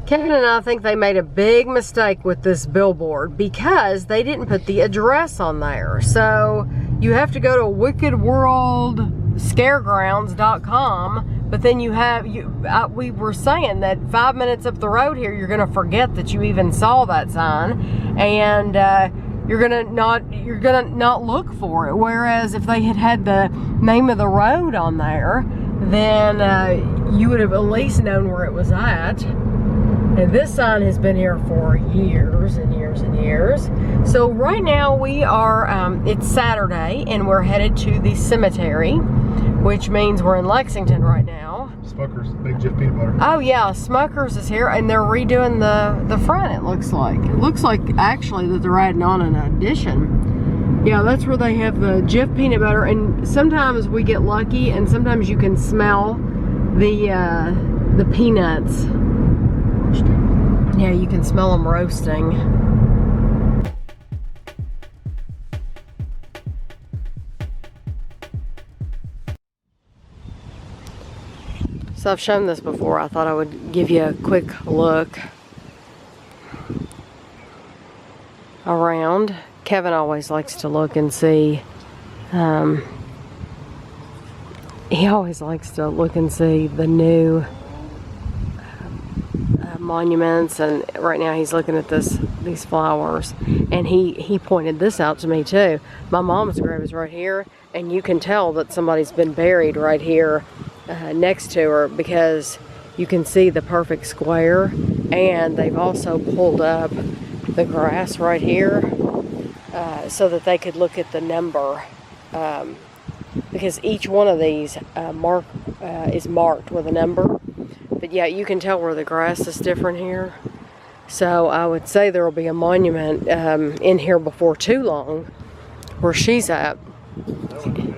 Kevin and I think they made a big mistake with this billboard because they didn't put the address on there. So you have to go to wickedworldscaregrounds.com, but then we were saying that 5 minutes up the road here, you're gonna forget that you even saw that sign, and you're gonna not look for it. Whereas if they had the name of the road on there, then you would have at least known where it was at. And this sign has been here for years and years and years. So right now we are, it's Saturday, and we're headed to the cemetery, which means we're in Lexington right now. Smucker's, Big Jif Peanut Butter. Oh yeah, Smucker's is here, and they're redoing the front, it looks like. It looks like actually that they're adding on an addition. Yeah, that's where they have the Jif Peanut Butter, and sometimes we get lucky, and sometimes you can smell the peanuts. Yeah, you can smell them roasting. So I've shown this before. I thought I would give you a quick look around. Kevin always likes to look and see. He always likes to look and see the new monuments, and right now he's looking at these flowers, and he pointed this out to me too. My mom's grave is right here, and you can tell that somebody's been buried right here next to her, because you can see the perfect square, and they've also pulled up the grass right here so that they could look at the number, because each one of these is marked with a number. But yeah, you can tell where the grass is different here. So I would say there will be a monument in here before too long where she's at. That one's new.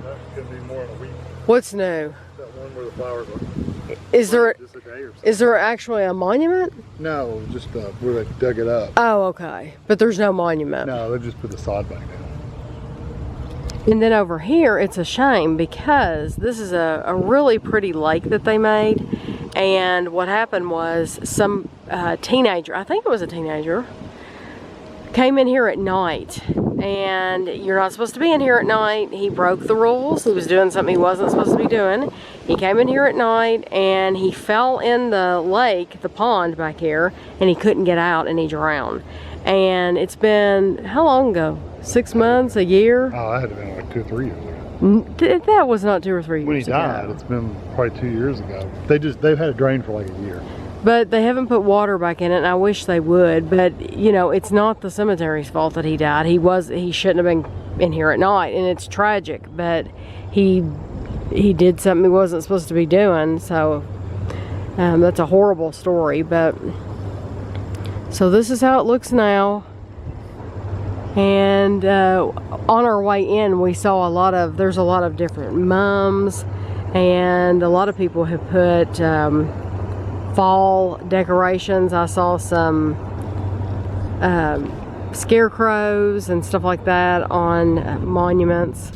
That's going to be more in a week. What's new? That one where the flowers are. Is there, just a day or something. is there actually a monument? No, just where they dug it up. Oh, okay. But there's no monument. No, they just put the sod back down. And then over here, it's a shame because this is a really pretty lake that they made. And what happened was some teenager, I think it was a teenager, came in here at night. And you're not supposed to be in here at night. He broke the rules. He was doing something he wasn't supposed to be doing. He came in here at night and he fell in the lake, the pond back here, and he couldn't get out and he drowned. And it's been, how long ago? 6 months, a year? Oh, that had to have been like 2 or 3 years ago. That was not 2 or 3 years ago. When he died, it's been probably 2 years ago. They've had it drained for like a year. But they haven't put water back in it, and I wish they would. But, you know, it's not the cemetery's fault that he died. He shouldn't have been in here at night, and it's tragic. But he did something he wasn't supposed to be doing, so that's a horrible story. But so this is how it looks now. And on our way in, we saw there's a lot of different mums, and a lot of people have put fall decorations. I saw some scarecrows and stuff like that on monuments.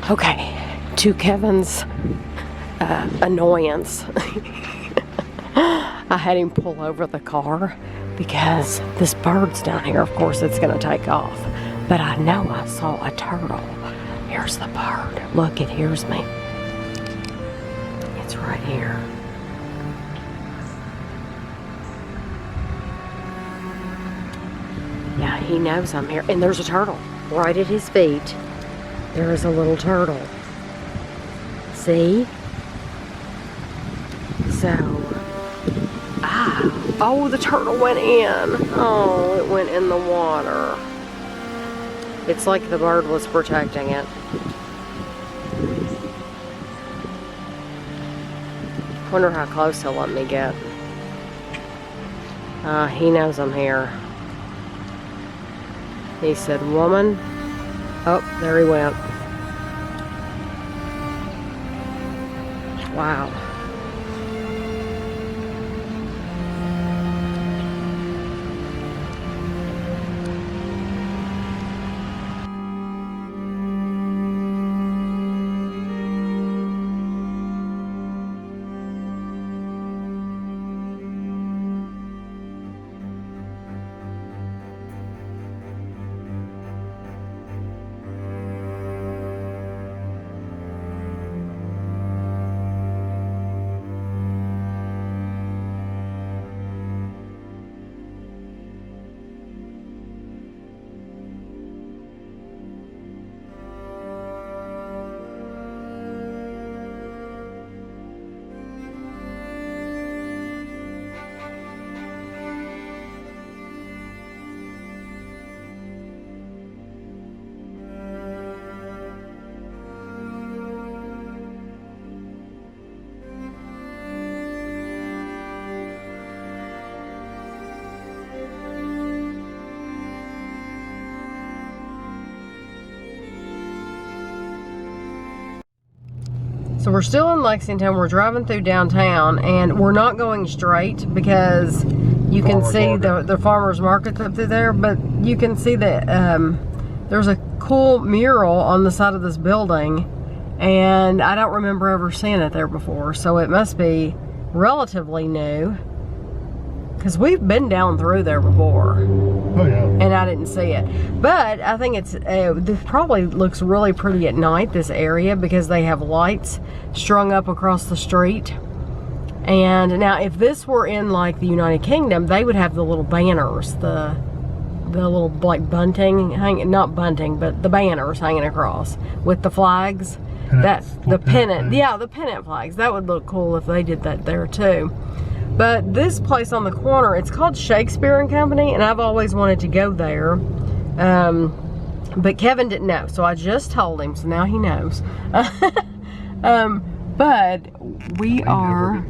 Okay, to Kevin's annoyance, I had him pull over the car because this bird's down here. Of course, it's going to take off. But I know I saw a turtle. Here's the bird. Look, it hears me. It's right here. Yeah, he knows I'm here. And there's a turtle right at his feet. There is a little turtle. See? So, oh, the turtle went in. Oh, it went in the water. It's like the bird was protecting it. Wonder how close he'll let me get. He knows I'm here. He said, woman. Oh, there he went. Wow. So we're still in Lexington. We're driving through downtown, and we're not going straight because you can see the farmer's market up through there, but you can see that there's a cool mural on the side of this building, and I don't remember ever seeing it there before, so it must be relatively new because we've been down through there before. Oh yeah. And I didn't see it. But I think it's this probably looks really pretty at night, this area, because they have lights strung up across the street. And now if this were in like the United Kingdom, they would have the little banners, the little like bunting hanging, not bunting, but the banners hanging across with the flags. The pennant, yeah, the pennant flags. That would look cool if they did that there too. But this place on the corner, it's called Shakespeare & Company, and I've always wanted to go there. But Kevin didn't know, so I just told him, so now he knows. But we are...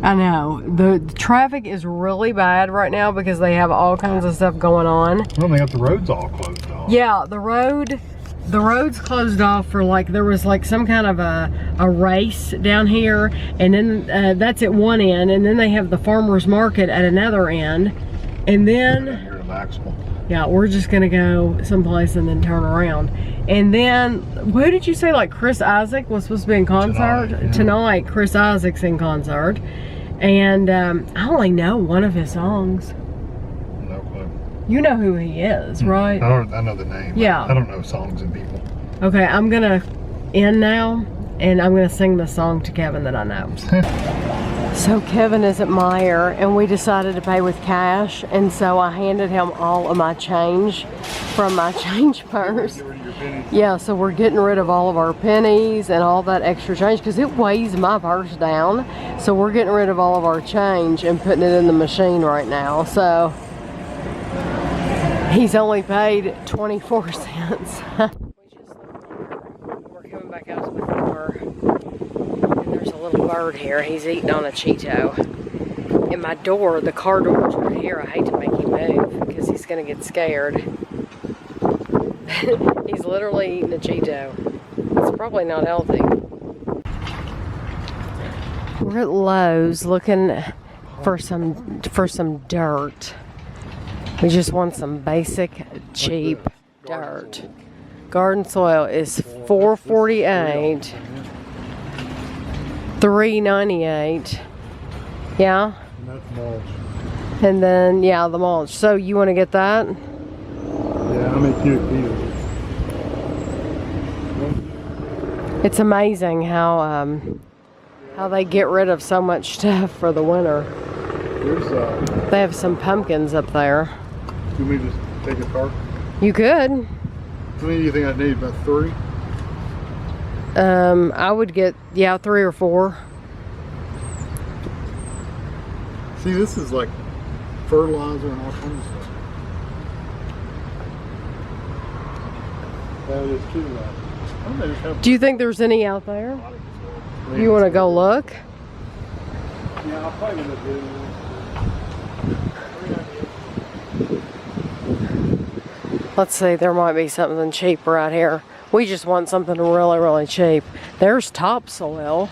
I know. The traffic is really bad right now because they have all kinds of stuff going on. Well, they got the roads all closed off. Yeah, the road's closed off for like, there was like some kind of a race down here, and then that's at one end, and then they have the farmer's market at another end, and then Here to Maxwell. Yeah, we're just gonna go someplace and then turn around. And then, who did you say, like Chris Isaac was supposed to be in concert? Tonight, Chris Isaac's in concert. And I only know one of his songs. No clue. You know who he is, right? I know the name. Yeah. I don't know songs and people. Okay, I'm gonna end now, and I'm gonna sing the song to Kevin that I know. So Kevin is at Meijer, and we decided to pay with cash, and so I handed him all of my change from my change purse. Yeah, so we're getting rid of all of our pennies and all that extra change because it weighs my purse down. So we're getting rid of all of our change and putting it in the machine right now. So he's only paid 24 cents. We're coming back out to the car. There's a little bird here. He's eating on a Cheeto. And my door, the car door's right here. I hate to make him move because he's going to get scared. He's literally eating a Cheeto. It's probably not healthy. We're at Lowe's looking for some dirt. We just want some basic, cheap dirt. Garden soil is $4.48. $3.98. Yeah. And that's mulch. And then yeah, the mulch. So you want to get that? Yeah, how many cubic feet? It's amazing how they get rid of so much stuff for the winter. There's They have some pumpkins up there. Do we just take a cart? You could. How many do you think I need? About 3? I would get 3 or 4. See, this is like fertilizer and all kinds of stuff. That is too loud. Do you think there's any out there? You want to go look? Yeah, I'll probably look good. Let's see, there might be something cheap right here. We just want something really, really cheap. There's topsoil.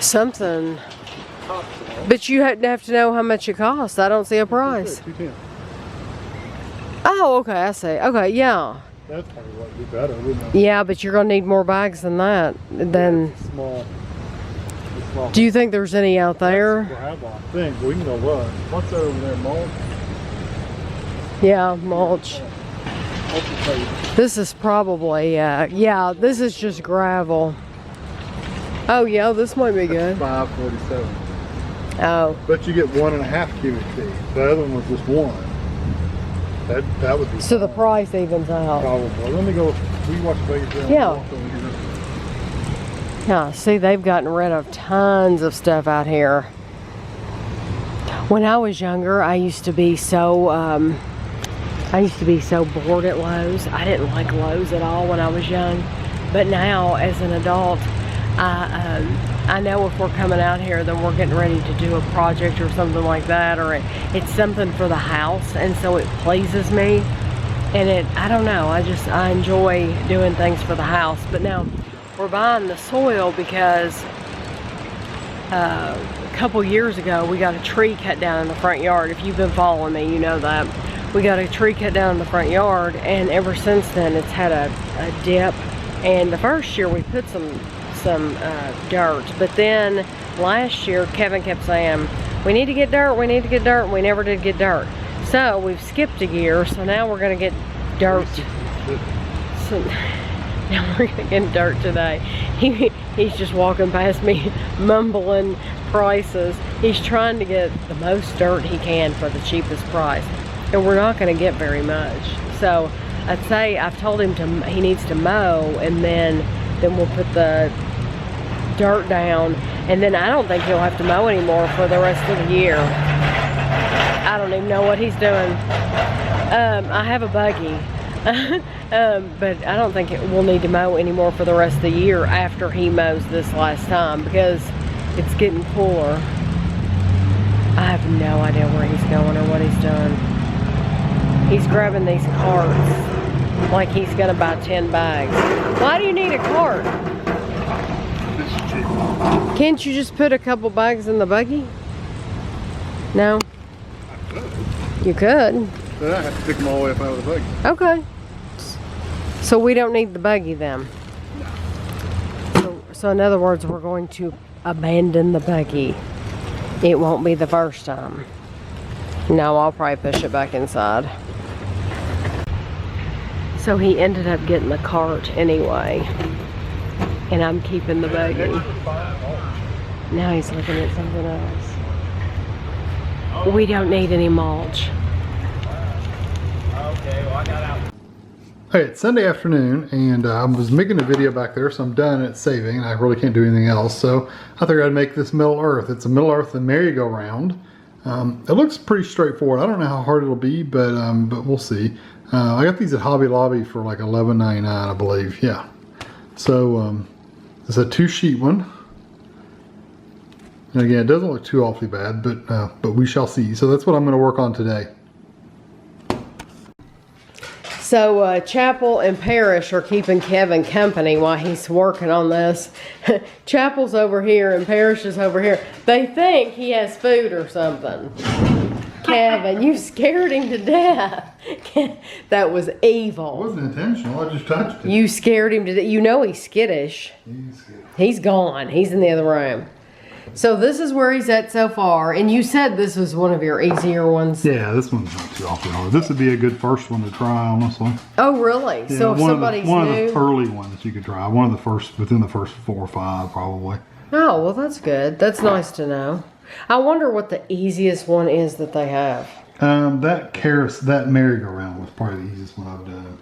Something. But you have to know how much it costs. I don't see a price. Oh, okay, I see. Okay, yeah. That's probably what would be better, wouldn't it? Yeah, but you're going to need more bags than that. Small. Do you think there's any out there? I think we can go look. What's over there, mulch? Yeah, mulch. This is probably, yeah, this is just gravel. Oh, yeah, this might be good. $5.47. Oh. But you get 1.5 cubic feet. The other one was just 1. That would be So fine. the price evens out. Probably. Let me go. We watch Vegas. Yeah. Yeah, see, they've gotten rid of tons of stuff out here. When I was younger, I used to be so bored at Lowe's. I didn't like Lowe's at all when I was young. But now, as an adult, I know if we're coming out here, then we're getting ready to do a project or something like that, or it's something for the house, and so it pleases me. And I don't know, I enjoy doing things for the house. But now, we're buying the soil because a couple years ago, we got a tree cut down in the front yard. If you've been following me, you know that. We got a tree cut down in the front yard, and ever since then, it's had a dip. And the first year, we put some dirt, but then last year Kevin kept saying, we need to get dirt, we need to get dirt, and we never did get dirt. So we've skipped a year, so now we're going to get dirt. So now we're going to get dirt today. He's just walking past me mumbling prices. He's trying to get the most dirt he can for the cheapest price, and we're not going to get very much. So I'd say I've told him he needs to mow, and then we'll put the dirt down, and then I don't think he'll have to mow anymore for the rest of the year. I don't even know what he's doing. I have a buggy, but I don't think we'll need to mow anymore for the rest of the year after he mows this last time, because it's getting cooler. I have no idea where he's going or what he's doing. He's grabbing these carts like he's gonna buy 10 bags. Why do you need a cart? Can't you just put a couple bags in the buggy? No? I could. You could. But I have to pick them all the way up out of the buggy. Okay. So we don't need the buggy then? No. So in other words, we're going to abandon the buggy. It won't be the first time. No, I'll probably push it back inside. So he ended up getting the cart anyway. And I'm keeping the buggy. Now he's looking at something else. We don't need any mulch. Okay, well I got out. Hey, it's Sunday afternoon, and I was making a video back there, so I'm done and it's saving, and I really can't do anything else. So I figured I'd make this Middle Earth. It's a Middle Earth and merry-go-round. It looks pretty straightforward. I don't know how hard it'll be, but we'll see. I got these at Hobby Lobby for like $11.99, I believe. Yeah. So it's a 2-sheet one. And again, it doesn't look too awfully bad, but we shall see. So that's what I'm going to work on today. So Chapel and Parrish are keeping Kevin company while he's working on this. Chapel's over here and Parrish is over here. They think he has food or something. Kevin, you scared him to death. That was evil. It wasn't intentional, I just touched it. You scared him to death. You know he's skittish. He's gone. He's in the other room. So this is where he's at so far. And you said this was one of your easier ones. Yeah, this one's not too awfully hard. This would be a good first one to try, honestly. Oh, really? Yeah, so if somebody's one new... of the early ones you could try. One of the first, within the first 4 or 5, probably. Oh, well, that's good. That's nice to know. I wonder what the easiest one is that they have. That merry-go-round was probably the easiest one I've done.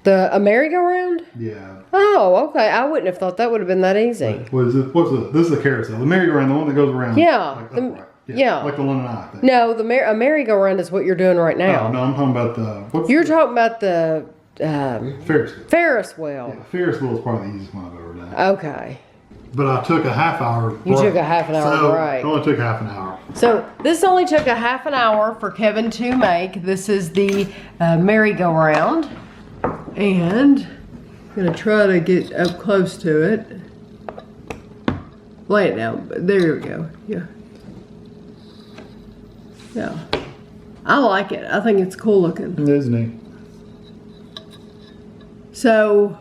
A merry-go-round? Yeah. Oh, okay. I wouldn't have thought that would have been that easy. This is the carousel. The merry-go-round, the one that goes around. Yeah. Like upright. Yeah. Like the London Eye thing. No, a merry-go-round is what you're doing right now. Oh, no, I'm talking about You're talking about the Ferris wheel. Ferris wheel. Yeah, Ferris wheel is probably the easiest one I've ever done. Okay. but I took a half hour break. You took a half an hour break. It only took half an hour. So this only took a half an hour for Kevin to make. This is the merry-go-round. And I'm gonna try to get up close to it. Lay it down, there we go, yeah. Yeah, I like it. I think it's cool looking. It is neat. So,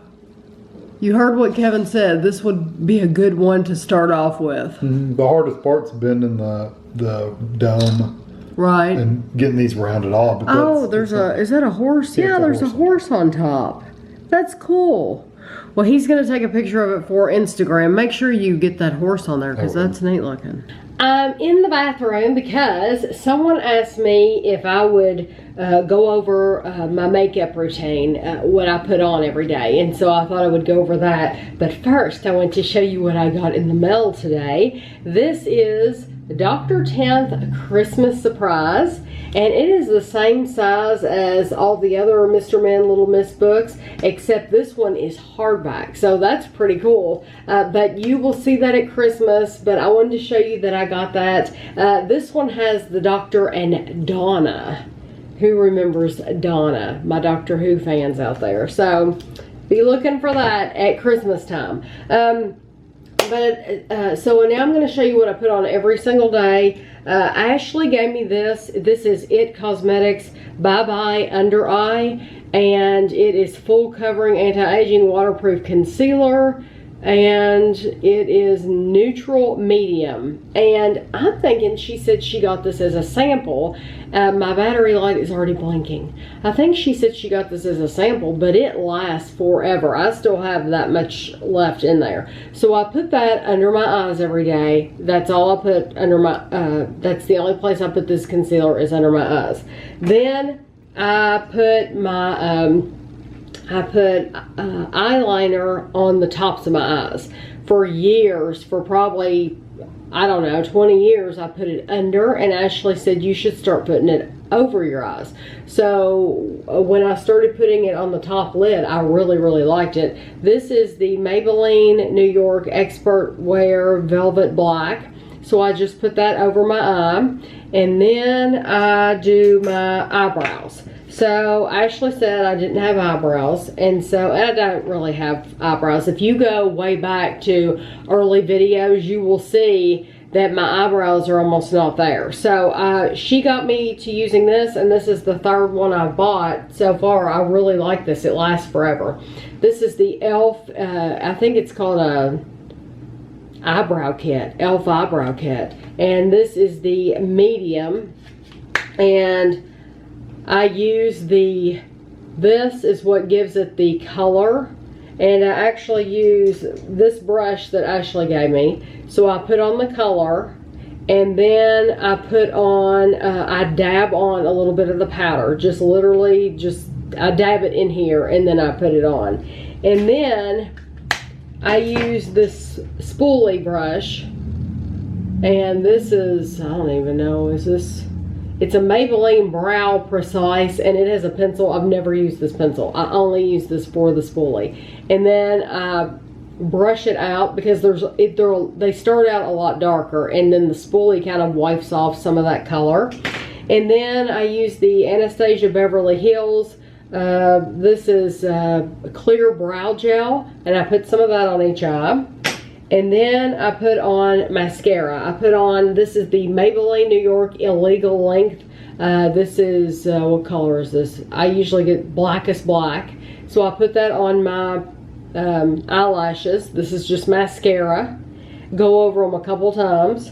you heard what Kevin said. This would be a good one to start off with. The hardest part's been in the dome. Right. And getting these rounded off. But oh, is that a horse? Yeah, there's a horse on top. That's cool. Well, he's going to take a picture of it for Instagram. Make sure you get that horse on there because that's neat looking. I'm in the bathroom because someone asked me if I would go over my makeup routine, what I put on every day. And so I thought I would go over that. But first, I want to show you what I got in the mail today. This is Dr. 10th Christmas Surprise. And it is the same size as all the other Mr. Men Little Miss books, except this one is hardback. So that's pretty cool. But you will see that at Christmas, but I wanted to show you that I got that. This one has the Doctor and Donna. Who remembers Donna? My Doctor Who fans out there. So be looking for that at Christmas time. So now I'm going to show you what I put on every single day. Ashley gave me this. This is It Cosmetics Bye Bye Under Eye, and it is full covering anti-aging waterproof concealer, and it is neutral medium. And I'm thinking she said she got this as a sample. My battery light is already blinking. I think she said she got this as a sample, but it lasts forever. I still have that much left in there. So I put that under my eyes every day. That's all I put under my, that's the only place I put this concealer is under my eyes. Then I put my, eyeliner on the tops of my eyes. For years, for probably, I don't know, 20 years, I put it under, and Ashley said you should start putting it over your eyes. So when I started putting it on the top lid, I really, really liked it. This is the Maybelline New York Expert Wear Velvet Black. So I just put that over my eye, and then I do my eyebrows. So Ashley said I didn't have eyebrows, and so I don't really have eyebrows. If you go way back to early videos, you will see that my eyebrows are almost not there. So she got me to using this, and this is the third one I've bought so far. I really like this. It lasts forever. This is the e.l.f. I think it's called a eyebrow kit, e.l.f. eyebrow kit, and this is the medium, and I use this is what gives it the color, and I actually use this brush that Ashley gave me. So I put on the color, and then I put on, I dab on a little bit of the powder, just literally I dab it in here, and then I put it on. And then I use this spoolie brush, and this is, I don't even know, it's a Maybelline Brow Precise, and it has a pencil. I've never used this pencil. I only use this for the spoolie. And then I brush it out because they start out a lot darker, and then the spoolie kind of wipes off some of that color. And then I use the Anastasia Beverly Hills. This is clear brow gel, and I put some of that on each eye. And then I put on mascara. I put on, this is the Maybelline New York Illegal Length. This is, what color is this? I usually get blackest black. So I put that on my eyelashes. This is just mascara. Go over them a couple times.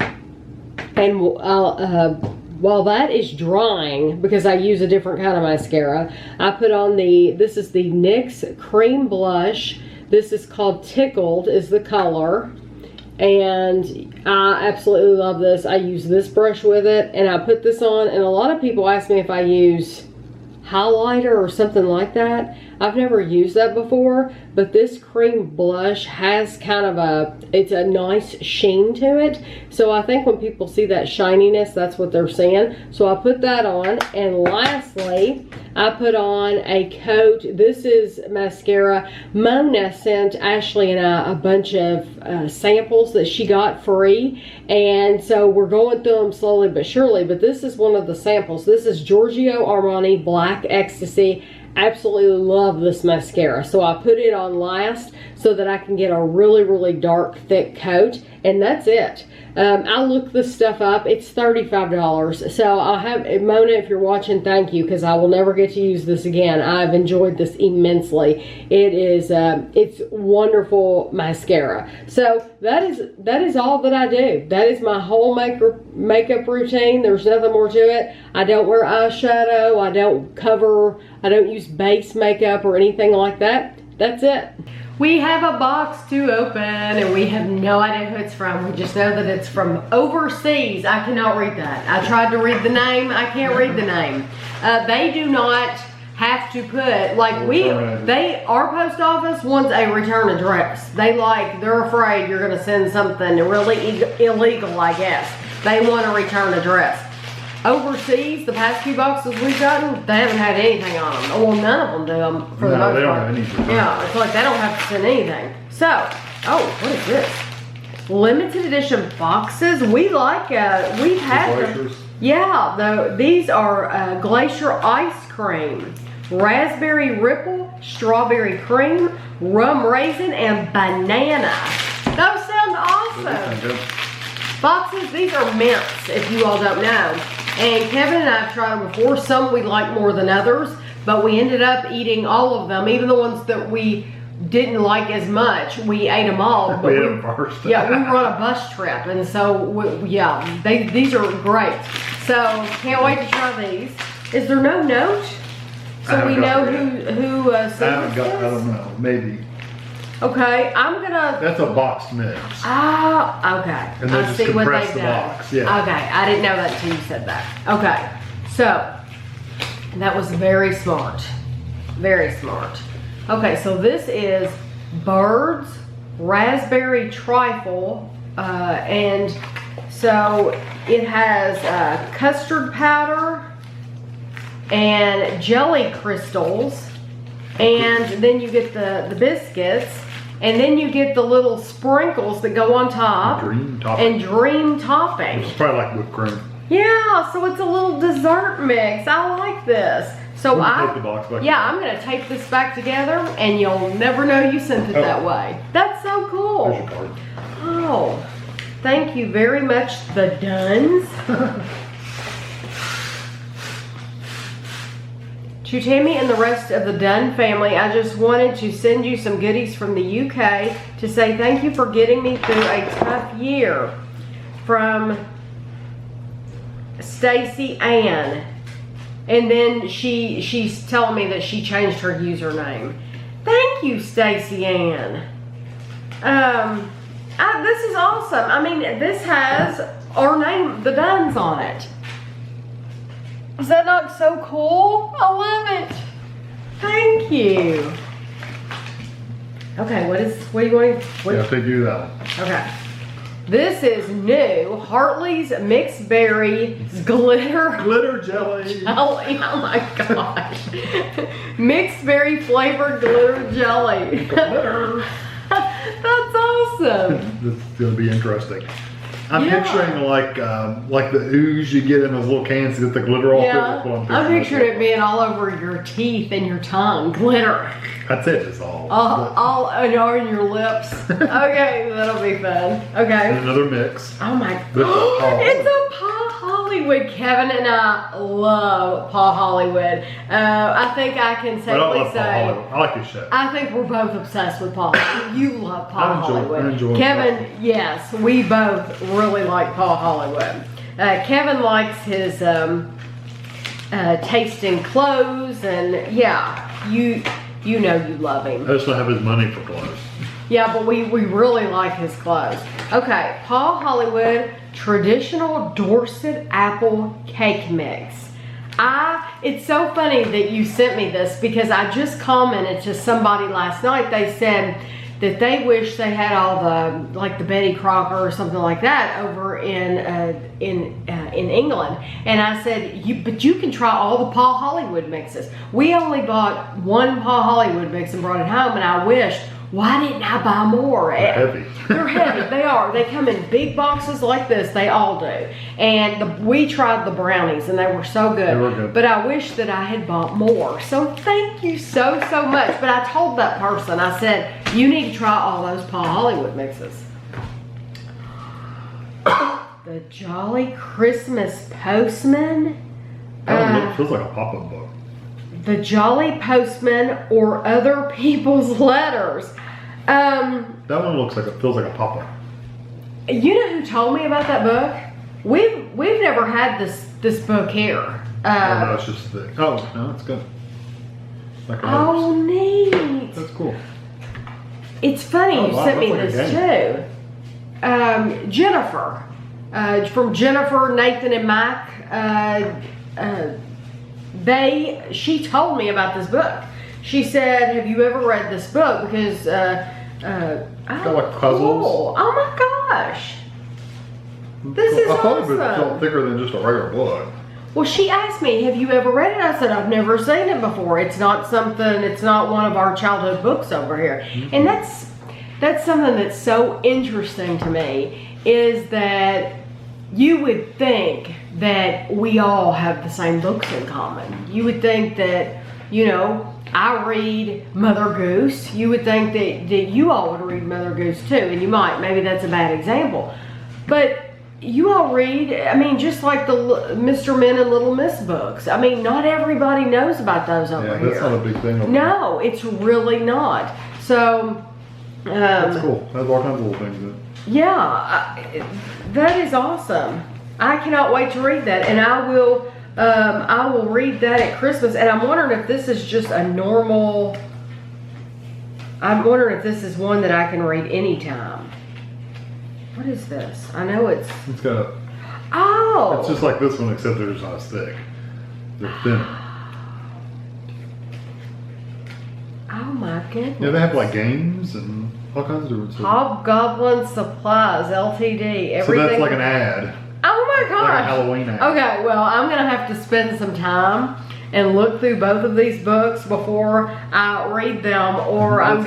And while that is drying, because I use a different kind of mascara, I put on this is the NYX Cream Blush. This is called Tickled, is the color, and I absolutely love this. I use this brush with it, and I put this on, and a lot of people ask me if I use highlighter or something like that. I've never used that before, but this cream blush has kind of it's a nice sheen to it. So I think when people see that shininess, that's what they're seeing. So I put that on, and lastly, I put on a coat. This is mascara. Mona sent Ashley and I a bunch of samples that she got free, and so we're going through them slowly but surely, but this is one of the samples. This is Giorgio Armani Black Ecstasy. Absolutely love this mascara, so I put it on last so that I can get a really, really dark, thick coat, and that's it. I looked this stuff up. It's $35. So I'll have, Mona, if you're watching, thank you, because I will never get to use this again. I've enjoyed this immensely. It is, it's wonderful mascara. So that is all that I do. That is my whole makeup routine. There's nothing more to it. I don't wear eyeshadow. I don't use base makeup or anything like that. That's it. We have a box to open and we have no idea who it's from. We just know that it's from overseas. I cannot read that. I tried to read the name. I can't read the name. They do not have to put, like our post office wants a return address. They're afraid you're gonna send something really illegal, I guess. They want a return address. Overseas, the past few boxes we've gotten, they haven't had anything on them. Well, none of them do them for the most part. They don't have anything. Yeah, it's like they don't have to send anything. So, oh, what is this? Limited edition boxes. We like, we've had them. Yeah, these are Glacier Ice Cream, Raspberry Ripple, Strawberry Cream, Rum Raisin, and Banana. Those sound awesome. Boxes, these are mints, if you all don't know. And Kevin and I have tried them before. Some we like more than others, but we ended up eating all of them, even the ones that we didn't like as much. We ate them all. But we were on a bus trip, and so these are great. So can't wait to try these. Is there no note? So we know who sent this? I don't know. Maybe. Okay, I'm gonna. That's a boxed mix. Ah, okay. And they just compress the box. Yeah. Okay, I didn't know that until you said that. Okay, so that was very smart. Very smart. Okay, so this is Bird's Raspberry Trifle, and so it has custard powder and jelly crystals, and then you get the biscuits. And then you get the little sprinkles that go on top. Dream topping. And dream topping. It's probably like whipped cream. Yeah, so it's a little dessert mix. I like this. So take the box back I'm gonna tape this back together and you'll never know you sent it that way. That's so cool. There's your card. Oh, thank you very much, the Duns. To Tammy and the rest of the Dunn family, I just wanted to send you some goodies from the UK to say thank you for getting me through a tough year. From Stacy Ann. And then she's telling me that she changed her username. Thank you, Stacy Ann. This is awesome. I mean, this has our name, the Dunns, on it. Is that not so cool? I love it. Thank you. Okay, what do you want? I'll take you that one. Okay. This is new. Hartley's Mixed Berry Glitter Jelly. Oh my gosh. Mixed berry flavored glitter jelly. Glitter. That's awesome. This is going to be interesting. I'm picturing like the ooze you get in those little cans to get the glitter off. Yeah, I'm picturing it being all over your teeth and your tongue. Glitter. That's it. It's all on your lips. Okay, that'll be fun. Okay. And another mix. Oh my god. It's a Paw Hollywood. Kevin and I love Paw Hollywood. I think I can safely say. I like his show. I think we're both obsessed with Paw Hollywood. You love Paw Hollywood. I enjoy Kevin, yes, we both really like Paw Hollywood. Kevin likes his taste in clothes, and yeah, you know you love him. I just don't have his money for clothes. Yeah, but we really like his clothes. Okay, Paw Hollywood Traditional Dorset Apple Cake Mix. It's so funny that you sent me this because I just commented to somebody last night. They said, that they wish they had all the, like the Betty Crocker or something like that over in England. And I said, but you can try all the Paul Hollywood mixes. We only bought one Paul Hollywood mix and brought it home, and I wished, why didn't I buy more? They're heavy. They're heavy. They are. They come in big boxes like this. They all do. And we tried the brownies, and they were so good. They were good. But I wish that I had bought more. So thank you so much. But I told that person, I said, you need to try all those Paul Hollywood mixes. The Jolly Christmas Postman. That feels like a pop-up book. The Jolly Postman or Other People's Letters. That one looks like it feels like a pop-up. You know who told me about that book? We've never had this book here. No, it's just thick. Oh, no, it's good. Like oh, neat. That's cool. It's funny you sent me this too. Jennifer, from Jennifer, Nathan, and Mike. She told me about this book. She said, "Have you ever read this book?" Because got like puzzles. Cool. Oh my gosh, this is I thought awesome. it felt thicker than just a regular book. Well, she asked me, "Have you ever read it?" I said, "I've never seen it before. It's not something. It's not one of our childhood books over here." Mm-hmm. And that's something that's so interesting to me, is that you would think that we all have the same books in common. You would think that, you know, I read Mother Goose. You would think that you all would read Mother Goose too, and you might. Maybe that's a bad example. But you all read, I mean, just like the Mr. Men and Little Miss books. I mean, not everybody knows about those over here. Yeah, that's not a big thing over here. No, it's really not. So, that's cool. That's all kinds of little things in it. Yeah, that is awesome. I cannot wait to read that, and I will read that at Christmas. And I'm wondering if this is just a normal. I'm wondering if this is one that I can read anytime. What is this? I know it's. It's got a. Oh. It's just like this one, except they're just not as thick. They're thinner. Oh my goodness. Yeah, they have like games and all kinds of different stuff. Hobgoblin Supplies Ltd. Everything. So that's like an ad. Oh my gosh. Like a Halloween ad. Okay, well, I'm gonna have to spend some time and look through both of these books before I read them, or I'll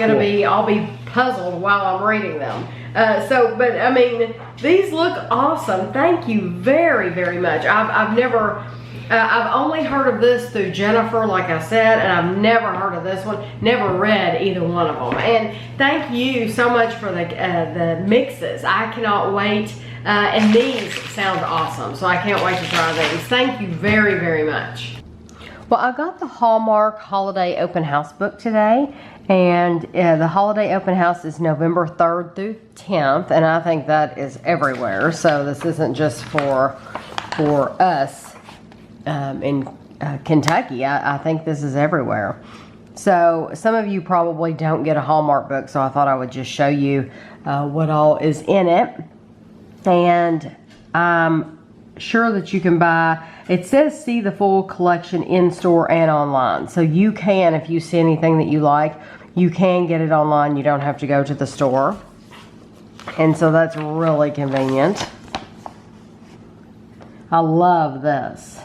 be puzzled while I'm reading them. But I mean, these look awesome. Thank you very much. I've only heard of this through Jennifer, like I said, and I've never heard of this one. Never read either one of them. And thank you so much for the mixes. I cannot wait. And these sound awesome, so I can't wait to try these. Thank you very much. Well, I got the Hallmark Holiday Open House book today, and the Holiday Open House is November 3rd through 10th, and I think that is everywhere. So this isn't just for us in Kentucky. I think this is everywhere. So some of you probably don't get a Hallmark book, so I thought I would just show you what all is in it. And I'm sure that you can buy, it says see the full collection in store and online. So you can, if you see anything that you like, you can get it online. You don't have to go to the store. And so that's really convenient. I love this.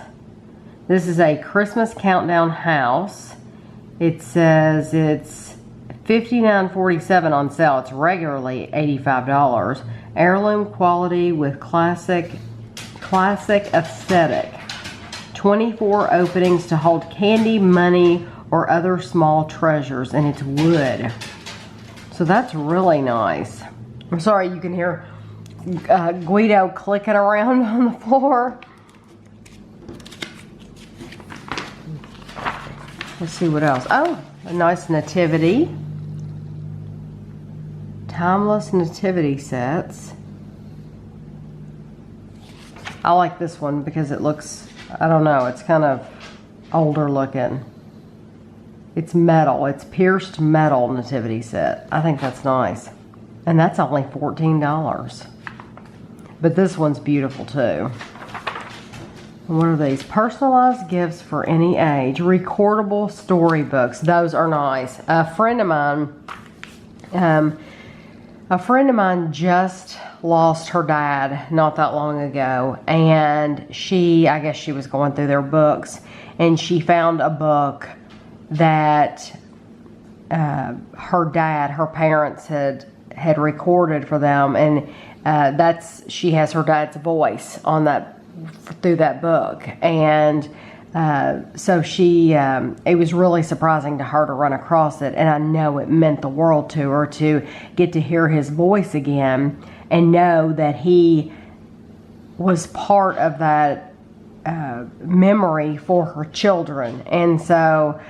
This is a Christmas countdown house. It says it's $59.47 on sale. It's regularly $85. Heirloom quality with classic aesthetic. 24 openings to hold candy, money, or other small treasures, and it's wood. So that's really nice. I'm sorry you can hear Guido clicking around on the floor. Let's see what else. Oh, a nice nativity. Timeless nativity sets. I like this one because it looks, I don't know, it's kind of older looking. It's metal. It's pierced metal nativity set. I think that's nice. And that's only $14. But this one's beautiful too. What are these? Personalized gifts for any age. Recordable storybooks. Those are nice. A friend of mine A friend of mine just lost her dad not that long ago, and I guess she was going through their books, and she found a book that her parents had recorded for them, and she has her dad's voice on that, through that book. And so it was really surprising to her to run across it, and I know it meant the world to her to get to hear his voice again and know that he was part of that memory for her children. And so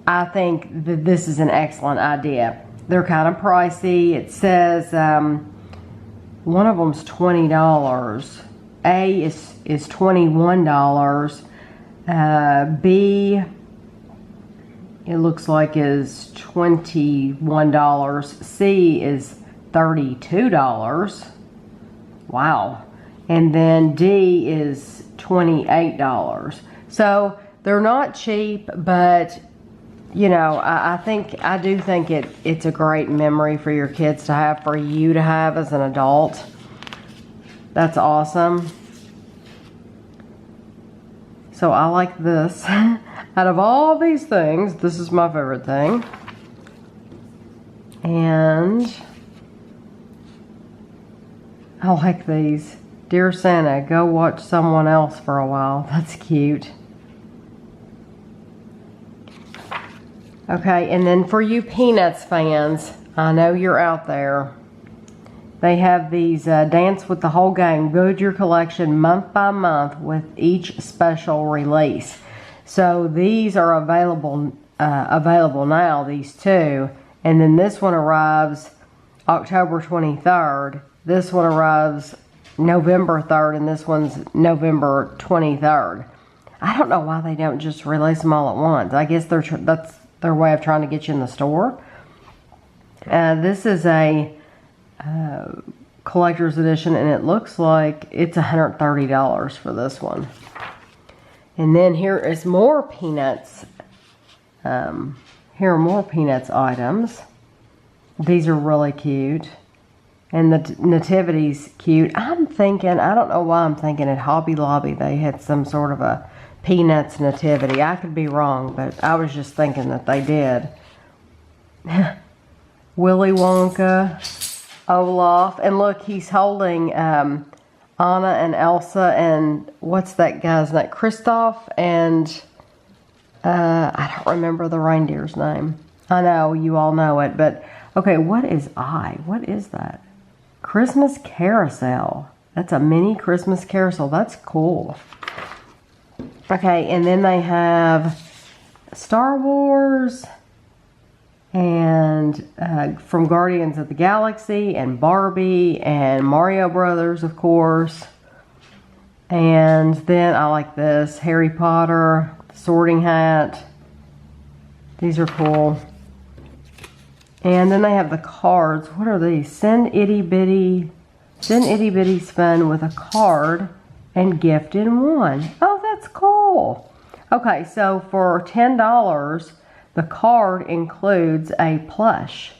I think that this is an excellent idea. They're kind of pricey. It says one of them's $20. A is $21. B, it looks like, is $21. C is $32. Wow. And then D is $28. So they're not cheap, but you know, I do think it's a great memory for your kids to have, for you to have as an adult. That's awesome. So I like this. Out of all these things, this is my favorite thing. And I like these. Dear Santa, go watch someone else for a while. That's cute. Okay, and then for you Peanuts fans, I know you're out there. They have these Dance with the Whole Gang, build your collection month by month with each special release. So these are available now, these two. And then this one arrives October 23rd. This one arrives November 3rd, and this one's November 23rd. I don't know why they don't just release them all at once. I guess that's their way of trying to get you in the store. This is a collector's edition, and it looks like it's $130 for this one. And then here is more Peanuts. Here are more Peanuts items. These are really cute. And the nativity's cute. I'm thinking, I don't know why I'm thinking at Hobby Lobby they had some sort of a Peanuts nativity. I could be wrong, but I was just thinking that they did. Willy Wonka, Olaf, and look, he's holding Anna and Elsa, and what's that guy's name? Kristoff, and I don't remember the reindeer's name. I know you all know it, but okay, what is What is that? Christmas carousel. That's a mini Christmas carousel. That's cool. Okay, and then they have Star Wars, and from Guardians of the Galaxy, and Barbie, and Mario Brothers, of course. And then I like this, Harry Potter, Sorting Hat. These are cool. And then they have the cards. What are these? Send itty bitty spin with a card and gift in one. Oh, that's cool. Okay, so for $10, the card includes a plush.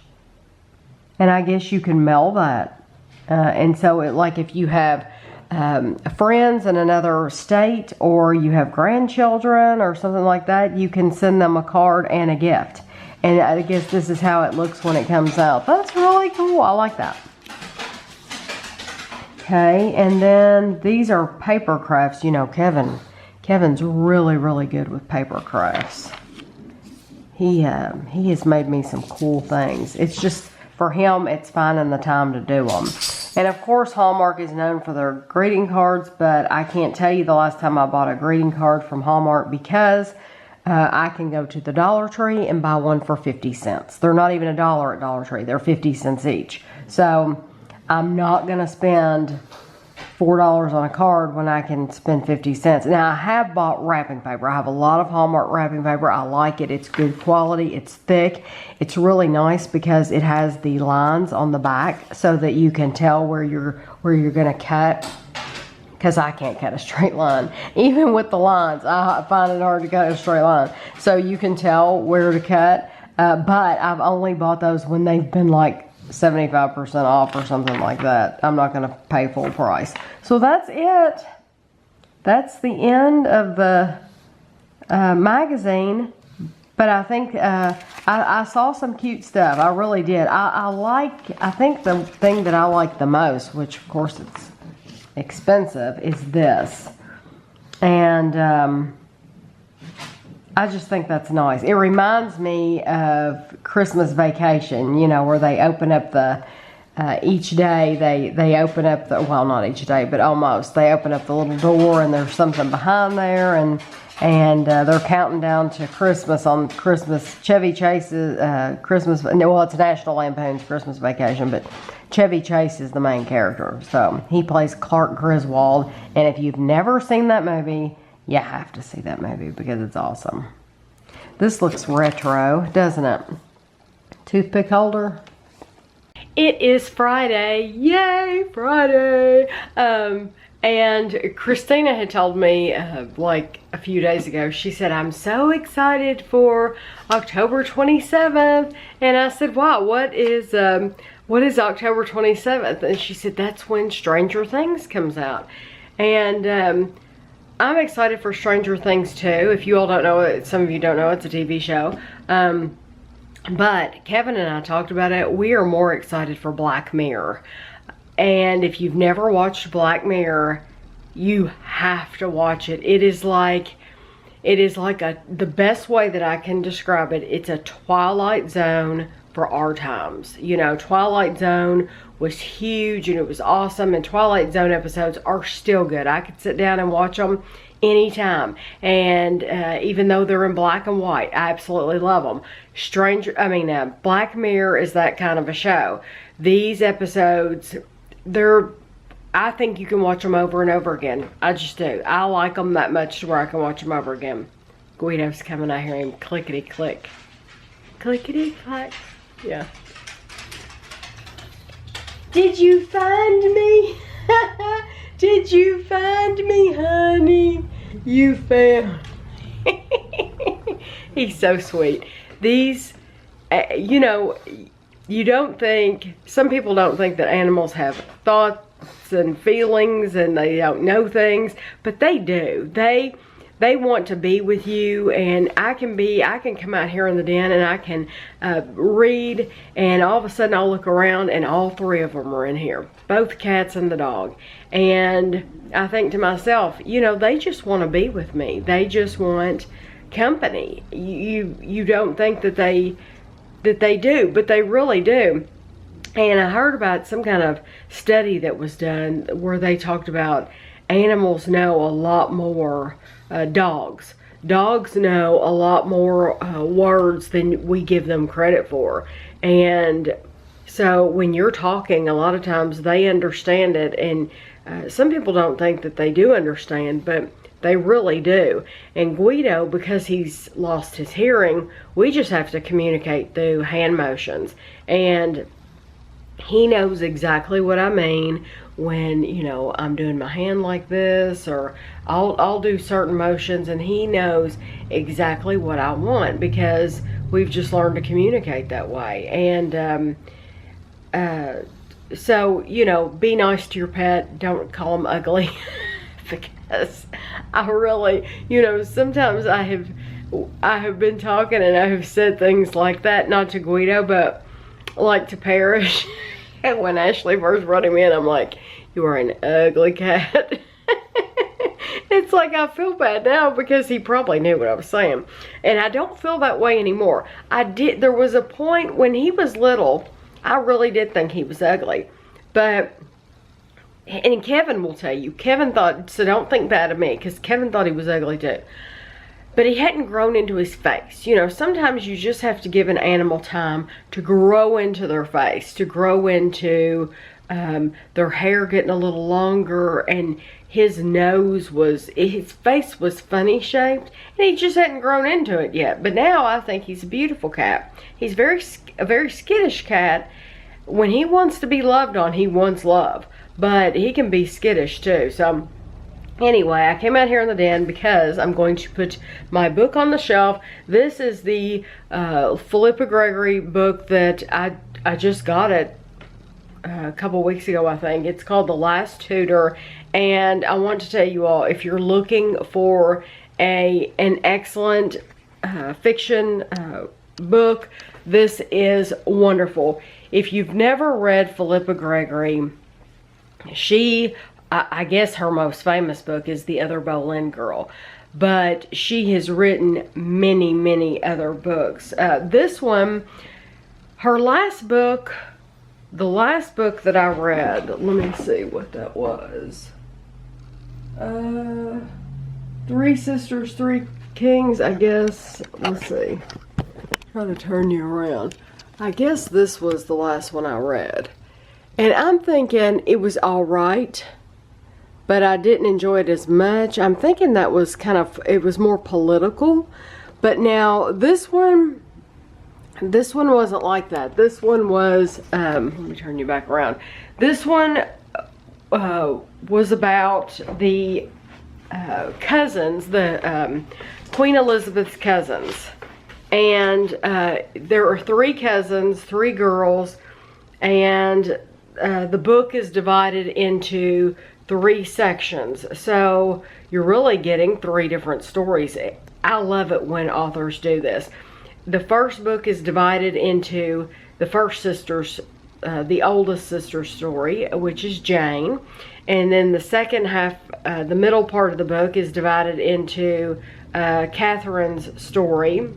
And I guess you can mail that. And so like if you have friends in another state, or you have grandchildren or something like that, you can send them a card and a gift. And I guess this is how it looks when it comes out. That's really cool. I like that. Okay, and then these are paper crafts. You know, Kevin's really, really good with paper crafts. He has made me some cool things. It's just, for him, it's finding the time to do them. And of course, Hallmark is known for their greeting cards, but I can't tell you the last time I bought a greeting card from Hallmark, because I can go to the Dollar Tree and buy one for 50 cents. They're not even $1 at Dollar Tree. They're 50 cents each. So I'm not going to spend $4 on a card when I can spend 50 cents. Now, I have bought wrapping paper. I have a lot of Hallmark wrapping paper. I like it. It's good quality. It's thick. It's really nice because it has the lines on the back so that you can tell where you're going to cut. Because I can't cut a straight line. Even with the lines, I find it hard to cut a straight line. So you can tell where to cut. But I've only bought those when they've been like 75% off or something like that. I'm not going to pay full price. So that's it. That's the end of the magazine. But I think I saw some cute stuff. I really did. I think the thing that I like the most, which of course it's expensive, is this. And I just think that's nice. It reminds me of Christmas Vacation, you know, where they open up the, each day they open up the, well, not each day, but almost. They open up the little door and there's something behind there, and they're counting down to Christmas on Christmas. Chevy Chase's Christmas, well, it's National Lampoon's Christmas Vacation, but Chevy Chase is the main character. So he plays Clark Griswold, and if you've never seen that movie, you have to see that movie because it's awesome. This looks retro, doesn't it? Toothpick holder. It is Friday. Yay, Friday. And Christina had told me like a few days ago, she said, I'm so excited for October 27th. And I said, wow, what is October 27th? And she said, that's when Stranger Things comes out. And I'm excited for Stranger Things too. If you all don't know it, some of you don't know, it's a TV show. But Kevin and I talked about it. We are more excited for Black Mirror. And if you've never watched Black Mirror, you have to watch it. It is like the best way that I can describe it. It's a Twilight Zone for our times. You know, Twilight Zone was huge and it was awesome, and Twilight Zone episodes are still good. I could sit down and watch them anytime, and even though they're in black and white, I absolutely love them. Black Mirror is that kind of a show. These episodes, I think you can watch them over and over again. I just do. I like them that much to where I can watch them over again. Guido's coming. I hear him clickety click. Clickety clack. Yeah. Did you find me? Did you find me, honey? You found me. He's so sweet. These, you know, you don't think, some people don't think that animals have thoughts and feelings and they don't know things, but they do. They want to be with you, and I can come out here in the den and I can read, and all of a sudden I'll look around and all three of them are in here, both cats and the dog. And I think to myself, you know, they just want to be with me. They just want company. You don't think that they do, but they really do. And I heard about some kind of study that was done where they talked about animals know a lot more. Dogs know a lot more words than we give them credit for. And so when you're talking, a lot of times they understand it, and some people don't think that they do understand, but they really do. And Guido, because he's lost his hearing, we just have to communicate through hand motions, and he knows exactly what I mean when, you know, I'm doing my hand like this, or I'll do certain motions, and he knows exactly what I want because we've just learned to communicate that way. And so, you know, be nice to your pet. Don't call them ugly. Because I really, you know, sometimes I have been talking and I have said things like that, not to Guido, but like to Parrish. When Ashley first brought him in, I'm like, you are an ugly cat. It's like I feel bad now because he probably knew what I was saying. And I don't feel that way anymore. There was a point when he was little, I really did think he was ugly. But, and Kevin will tell you, Kevin thought, so don't think bad of me, because Kevin thought he was ugly too. But he hadn't grown into his face. You know, sometimes you just have to give an animal time to grow into their face, to grow into their hair getting a little longer, and his face was funny shaped, and he just hadn't grown into it yet. But now I think he's a beautiful cat. He's a very skittish cat. When he wants to be loved on, he wants love, but he can be skittish too. So anyway, I came out here in the den because I'm going to put my book on the shelf. This is the Philippa Gregory book that just got it a couple weeks ago, I think. It's called The Last Tutor, and I want to tell you all, if you're looking for an excellent fiction book, this is wonderful. If you've never read Philippa Gregory, I guess her most famous book is The Other Boleyn Girl, but she has written many, many other books. This one, her last book, the last book that I read, let me see what that was. Three Sisters, Three Kings, I guess. Let's see. Try to turn you around. I guess this was the last one I read. And I'm thinking it was alright, but I didn't enjoy it as much. I'm thinking that was it was more political. But now this one wasn't like that. This one was, let me turn you back around. This one was about the cousins, the Queen Elizabeth's cousins. And there are 3 cousins, 3 girls, and the book is divided into 3 sections. So you're really getting 3 different stories. I love it when authors do this. The first book is divided into the first sister's, the oldest sister's story, which is Jane. And then the second half, the middle part of the book is divided into Catherine's story.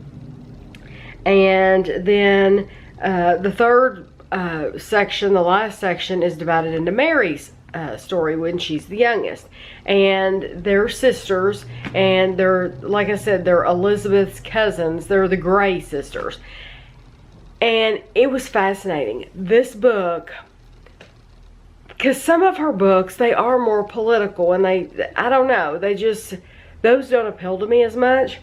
And then the third section, the last section, is divided into Mary's story when she's the youngest. And they're sisters, and they're, like I said, they're Elizabeth's cousins. They're the Grey sisters. And it was fascinating. This book, because some of her books, they are more political, and I don't know, those don't appeal to me as much.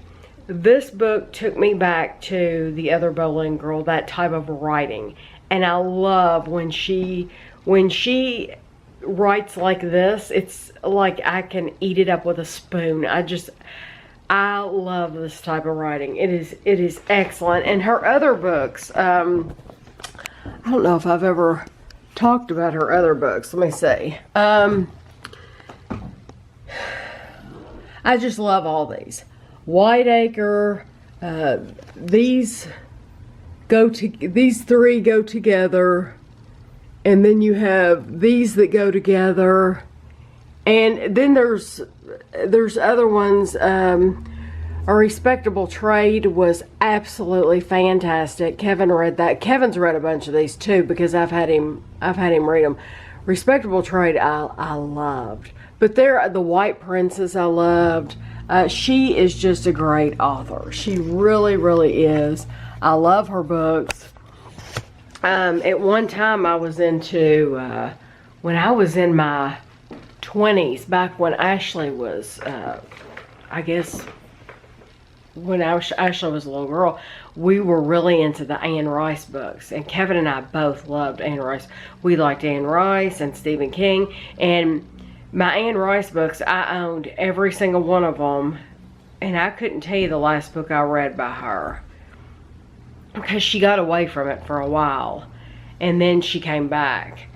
This book took me back to The Other Boleyn Girl, that type of writing. And I love when she writes like this. It's like I can eat it up with a spoon. I love this type of writing. It is excellent. And her other books, I don't know if I've ever talked about her other books. Let me see. I just love all these. Whiteacre, these 3 go together, and then you have these that go together, and then there's other ones. A Respectable Trade was absolutely fantastic. Kevin read that. Kevin's read a bunch of these too, because I've had him read them. Respectable Trade I loved, but the White Princess I loved. She is just a great author. She really, really is. I love her books. At one time I was into, when I was in my 20s, back when Ashley was, I guess, when Ashley was a little girl, we were really into the Anne Rice books. And Kevin and I both loved Anne Rice. We liked Anne Rice and Stephen King. And my Anne Rice books, I owned every single one of them. And I couldn't tell you the last book I read by her, because she got away from it for a while. And then she came back.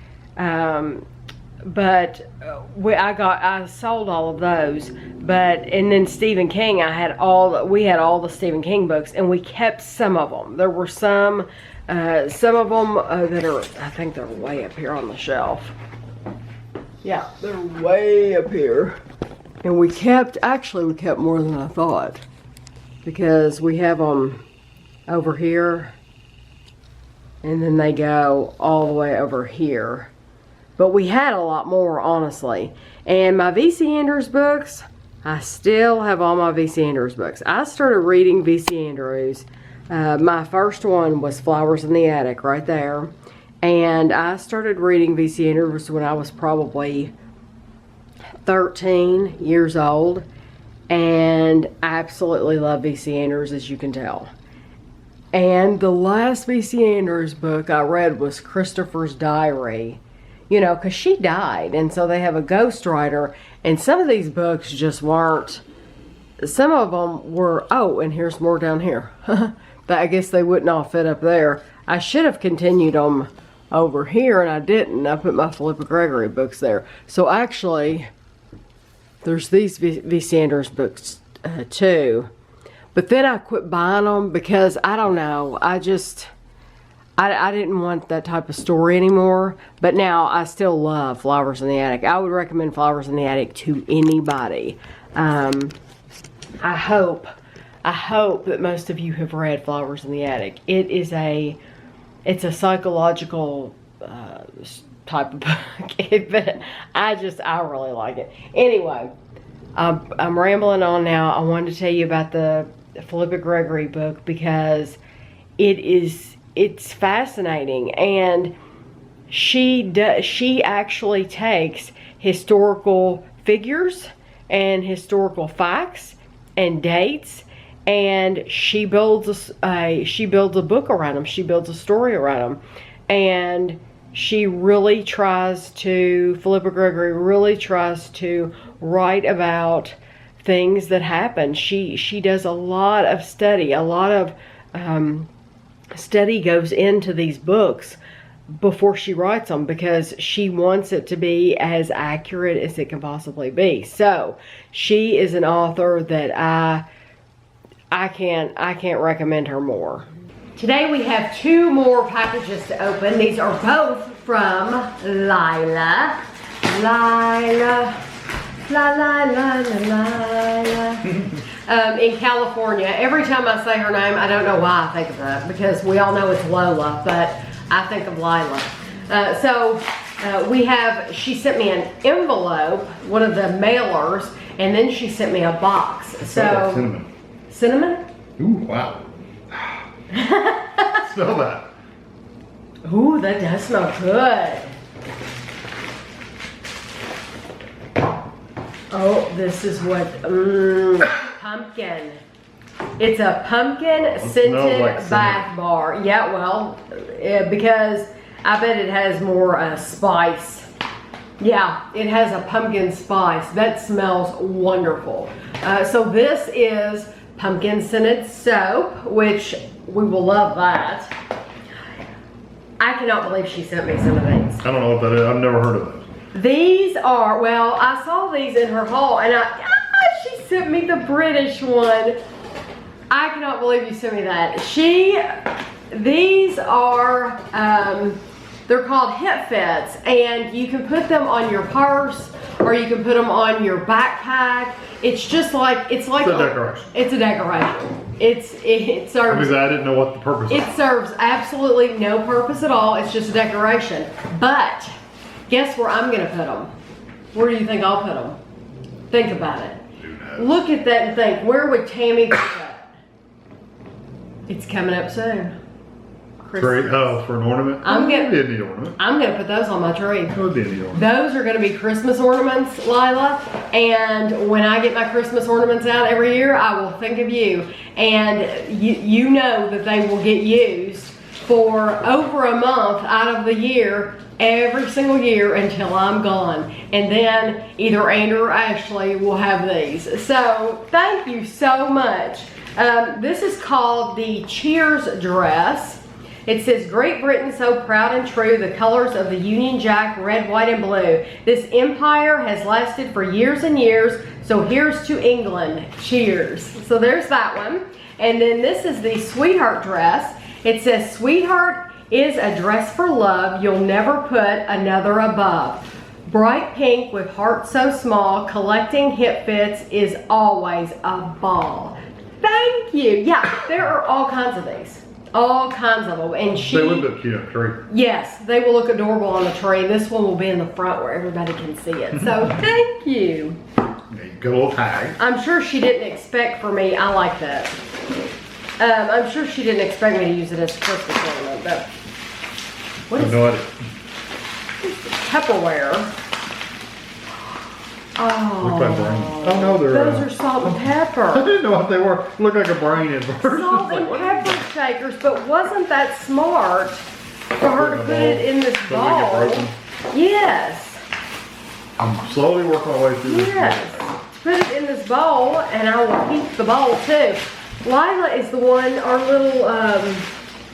But I sold all of those. And then Stephen King, we had all the Stephen King books, and we kept some of them. There were some of them that are, I think they're way up here on the shelf. Yeah, they're way up here. And we kept more than I thought, because we have them over here, and then they go all the way over here. But we had a lot more, honestly. And my V.C. Andrews books, I still have all my V.C. Andrews books. I started reading V.C. Andrews. My first one was Flowers in the Attic, right there. And I started reading V.C. Andrews when I was probably 13 years old. And I absolutely love V.C. Andrews, as you can tell. And the last V.C. Andrews book I read was Christopher's Diary. You know, because she died, and so they have a ghostwriter, and some of these books just weren't, some of them were, oh, and here's more down here. I guess they wouldn't all fit up there. I should have continued them over here, and I didn't. I put my Philippa Gregory books there. So actually, there's these V. Sanders books too. But then I quit buying them because, I don't know, I didn't want that type of story anymore. But now I still love Flowers in the Attic. I would recommend Flowers in the Attic to anybody. I hope that most of you have read Flowers in the Attic. It's a psychological type of book, but I really like it. Anyway, I'm rambling on now. I wanted to tell you about the Philippa Gregory book because it's fascinating, and she actually takes historical figures and historical facts and dates, and she builds a book around them. She builds a story around them, and Philippa Gregory really tries to write about things that happen. She does a lot of study. A lot of study goes into these books before she writes them because she wants it to be as accurate as it can possibly be. So she is an author that I can't recommend her more. Today we have 2 more packages to open. These are both from Lila. In California. Every time I say her name, I don't know why I think of that, because we all know it's Lola, but I think of Lila. She sent me an envelope, one of the mailers, and then she sent me a box. So like cinnamon. Cinnamon? Ooh, wow. Smell that. Ooh, that does smell good. Oh, this is what, pumpkin. It's a pumpkin scented like bath bar. Yeah, well, because I bet it has more spice. Yeah, it has a pumpkin spice. That smells wonderful. So this is pumpkin scented soap, which we will love that. I cannot believe she sent me some of these. I don't know what that is. I've never heard of those. These are, well, I saw these in her haul, and she sent me the British one. I cannot believe you sent me that. These are, they're called hip fits, and you can put them on your purse, or you can put them on your backpack. It's just like, it's a decoration. It's a decoration. It serves. I didn't know what the purpose is. It serves absolutely no purpose at all. It's just a decoration. But guess where I'm gonna put them? Where do you think I'll put them? Think about it. Look at that and think, where would Tammy put that? It's coming up soon. Tree, for an ornament? I'm gonna put those on my tree. That would be a neat ornament. Those are gonna be Christmas ornaments, Lila. And when I get my Christmas ornaments out every year, I will think of you. And you know that they will get used for over a month out of the year, every single year until I'm gone. And then either Andrew or Ashley will have these. So thank you so much. This is called the Cheers dress. It says, Great Britain so proud and true, the colors of the Union Jack, red, white, and blue. This empire has lasted for years and years, so here's to England. Cheers. So there's that one. And then this is the Sweetheart dress. It says, Sweetheart is a dress for love, you'll never put another above. Bright pink with heart so small, collecting hip fits is always a ball. Thank you. Yeah, there are all kinds of these. All kinds of them. And they would look cute on the tree. Yes, they will look adorable on the tree. This one will be in the front where everybody can see it. So thank you. Good little tag. I'm sure she didn't expect for me. I like that. I'm sure she didn't expect me to use it as a Christmas ornament, but what is no idea. Tupperware? Oh, look like brains. Oh no, those are salt and pepper. I didn't know what they were. Look like a brain at first. Salt and pepper shakers, but wasn't that smart for her to put it in this bowl? Yes. I'm slowly working my way through this. Yes. Put it in this bowl, and I will keep the bowl too. Lila is the one, our little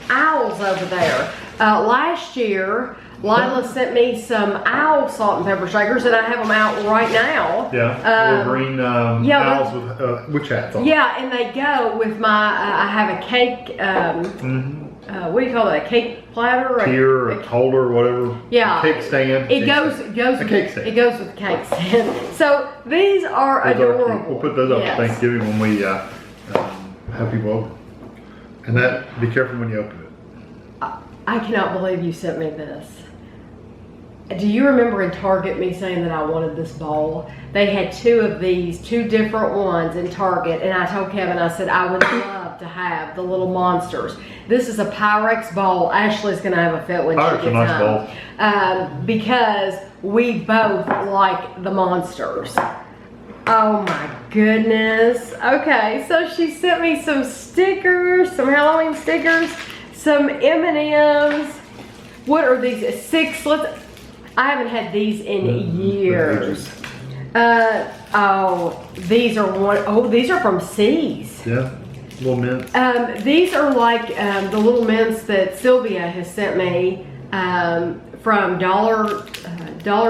owls over there. Last year, Lila sent me some owl salt and pepper shakers, and I have them out right now. Yeah, little green owls with witch hats on. Yeah, and they go with my, I have a cake, what do you call that, a cake platter? Tier, a holder, whatever. Yeah. Cake stand. It goes with the cake stand. So these are adorable. We'll put those up for Thanksgiving when we have people over. And that, be careful when you open it. I cannot believe you sent me this. Do you remember in Target me saying that I wanted this bowl? They had two of these, two different ones in Target, and I told Kevin, I said, I would love to have the little monsters. This is a Pyrex bowl. Ashley's gonna have a fit when she gets home. Because we both like the monsters. Oh my goodness. Okay, so she sent me some stickers, some Halloween stickers, some M&Ms. What are these? I haven't had these in years. These are from C's. Yeah, little mints. These are like the little mints that Sylvia has sent me from Dollar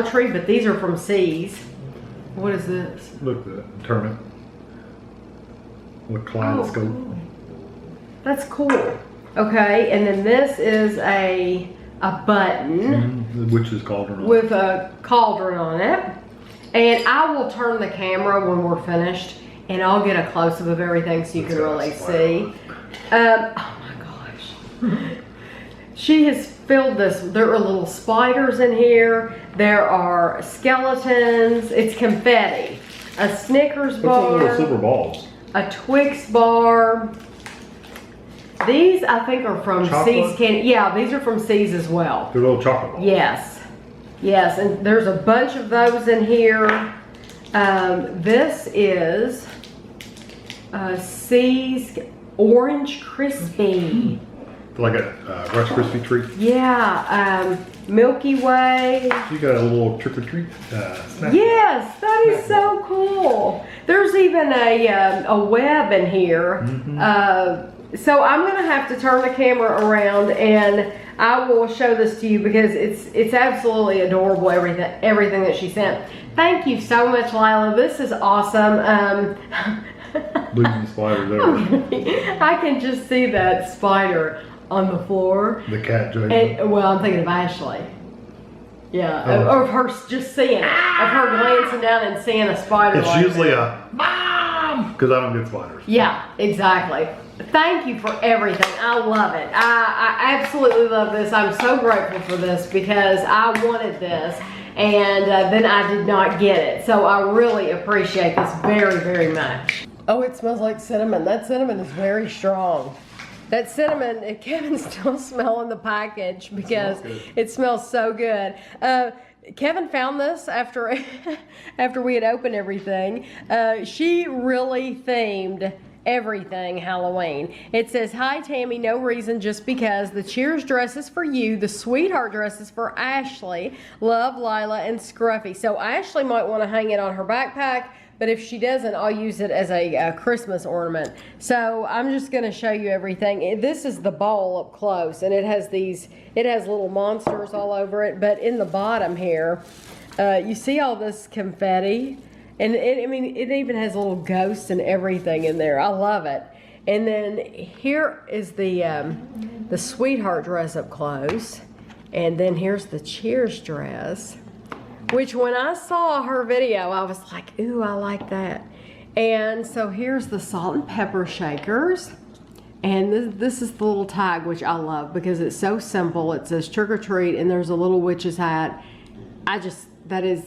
Tree, but these are from C's. What is this? Look at that, turn it. With kaleidoscope. Cool. That's cool. Okay, and then this is a button. The witch's cauldron. With a cauldron on it. And I will turn the camera when we're finished, and I'll get a close-up of everything so you can really see. Oh my gosh. She has filled this. There are little spiders in here. There are skeletons. It's confetti. A Snickers bar. Little silver balls. A Twix bar. These, I think, are from C's Candy. Yeah, these are from C's as well. They're little chocolate balls. Yes. Yes, and there's a bunch of those in here. This is C's Orange Crispy. Like a Rice Krispie treat. Yeah, Milky Way. You got a little trick-or-treat snack. Yes, that is so cool. There's even a web in here. So I'm gonna have to turn the camera around and I will show this to you because it's absolutely adorable, everything that she sent. Thank you so much, Lila. This is awesome. Losing the spider there. I can just see that spider on the floor. The cat joke. Well, I'm thinking of Ashley. Yeah, or of her just seeing it. Of her glancing down and seeing a spider. It's usually a mom, because I don't get spiders. Yeah, exactly. Thank you for everything. I love it. I absolutely love this. I'm so grateful for this because I wanted this and then I did not get it. So I really appreciate this very, very much. Oh, it smells like cinnamon. That cinnamon is very strong. That cinnamon, Kevin's still smelling the package because it smells so good. Kevin found this after we had opened everything. She really themed everything Halloween. It says, "Hi Tammy, no reason, just because. The Cheers dress is for you. The Sweetheart dress is for Ashley. Love, Lila and Scruffy." So Ashley might want to hang it on her backpack, but if she doesn't, I'll use it as a Christmas ornament. So I'm just going to show you everything. This is the bowl up close, and it has little monsters all over it. But in the bottom here, you see all this confetti, and it even has little ghosts and everything in there. I love it. And then here is the Sweetheart dress up close, and then here's the Cheers dress. Which when I saw her video, I was like, ooh, I like that. And so here's the salt and pepper shakers. And this is the little tag, which I love because it's so simple. It says trick or treat and there's a little witch's hat. That is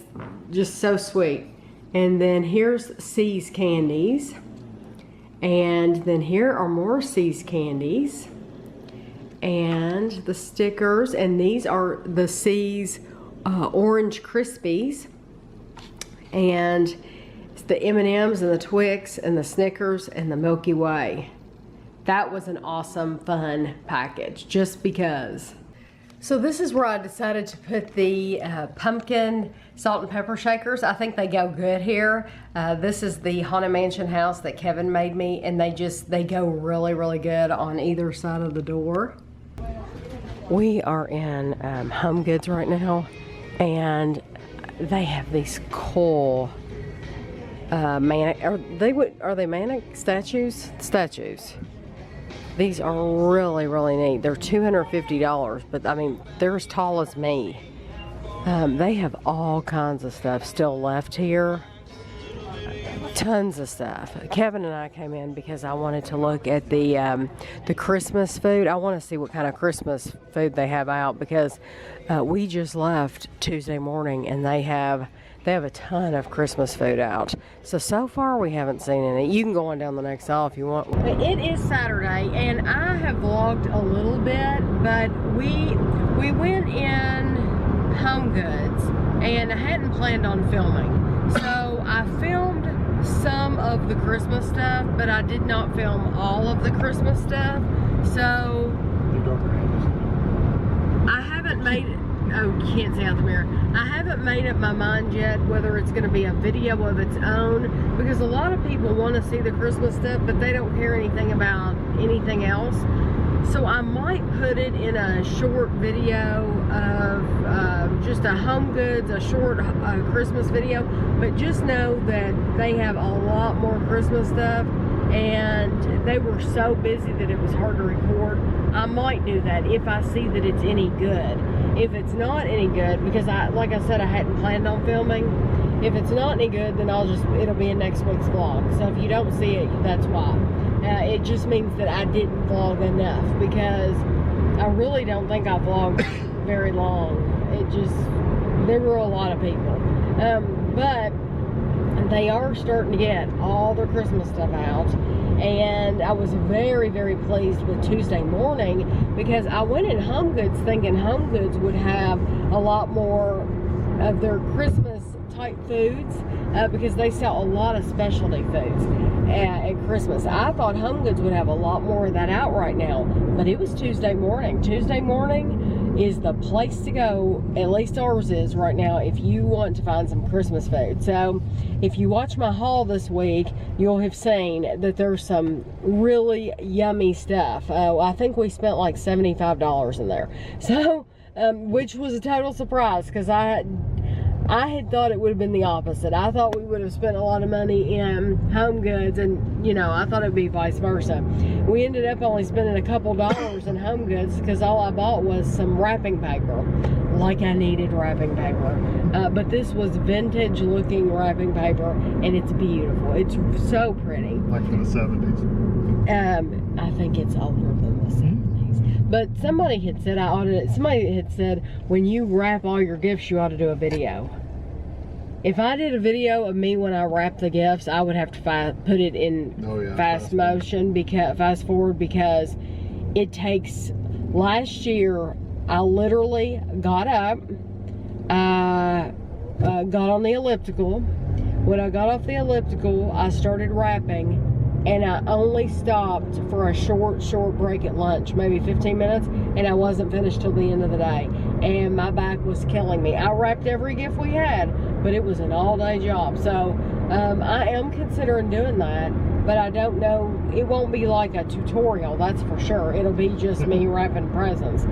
just so sweet. And then here's C's candies. And then here are more C's candies. And the stickers, and these are the C's Orange Krispies, and it's the M&Ms and the Twix and the Snickers and the Milky Way. That was an awesome, fun package, just because. So this is where I decided to put the pumpkin salt and pepper shakers. I think they go good here. This is the Haunted Mansion house that Kevin made me, and they go really, really good on either side of the door. We are in HomeGoods right now, and they have these cool manic. Are they manic statues? Statues. These are really, really neat. They're $250, but I mean, they're as tall as me. They have all kinds of stuff still left here. Tons of stuff. Kevin and I came in because I wanted to look at the Christmas food. I want to see what kind of Christmas food they have out, because we just left Tuesday morning and they have a ton of Christmas food out. So far we haven't seen any. You can go on down the next aisle if you want. It is Saturday and I have vlogged a little bit, but we went in HomeGoods and I hadn't planned on filming. So I filmed some of the Christmas stuff, but I did not film all of the Christmas stuff. So I haven't made it. Oh, you can't see out the mirror. I haven't made up my mind yet whether it's going to be a video of its own, because a lot of people want to see the Christmas stuff, but they don't care anything about anything else. So I might put it in a short video of just a HomeGoods, a short Christmas video. But just know that they have a lot more Christmas stuff, and they were so busy that it was hard to record. I might do that if I see that it's any good. If it's not any good, because like I said, I hadn't planned on filming. If it's not any good, then it'll be in next week's vlog. So if you don't see it, that's why. It just means that I didn't vlog enough, because I really don't think I vlogged very long. There were a lot of people. But they are starting to get all their Christmas stuff out. And I was very, very pleased with Tuesday morning, because I went in HomeGoods thinking HomeGoods would have a lot more of their Christmas type foods, because they sell a lot of specialty foods at Christmas. I thought HomeGoods would have a lot more of that out right now, but it was Tuesday morning. Tuesday morning is the place to go, at least ours is right now, if you want to find some Christmas food. So if you watch my haul this week, you'll have seen that there's some really yummy stuff. I think we spent like $75 in there, so which was a total surprise, because I had thought it would have been the opposite. I thought we would have spent a lot of money in HomeGoods, and I thought it'd be vice versa. We ended up only spending a couple dollars in HomeGoods, because all I bought was some wrapping paper. Like I needed wrapping paper. But this was vintage looking wrapping paper, and it's beautiful. It's so pretty. Like from the 70s. I think it's older than the 70s. But somebody had said when you wrap all your gifts, you ought to do a video. If I did a video of me when I wrap the gifts, I would have to put it in fast forward, because it takes. Last year, I literally got up, got on the elliptical. When I got off the elliptical, I started wrapping. And I only stopped for a short break at lunch, maybe 15 minutes, and I wasn't finished till the end of the day. And my back was killing me. I wrapped every gift we had, but it was an all-day job. So I am considering doing that, but I don't know. It won't be like a tutorial, that's for sure. It'll be just me wrapping presents.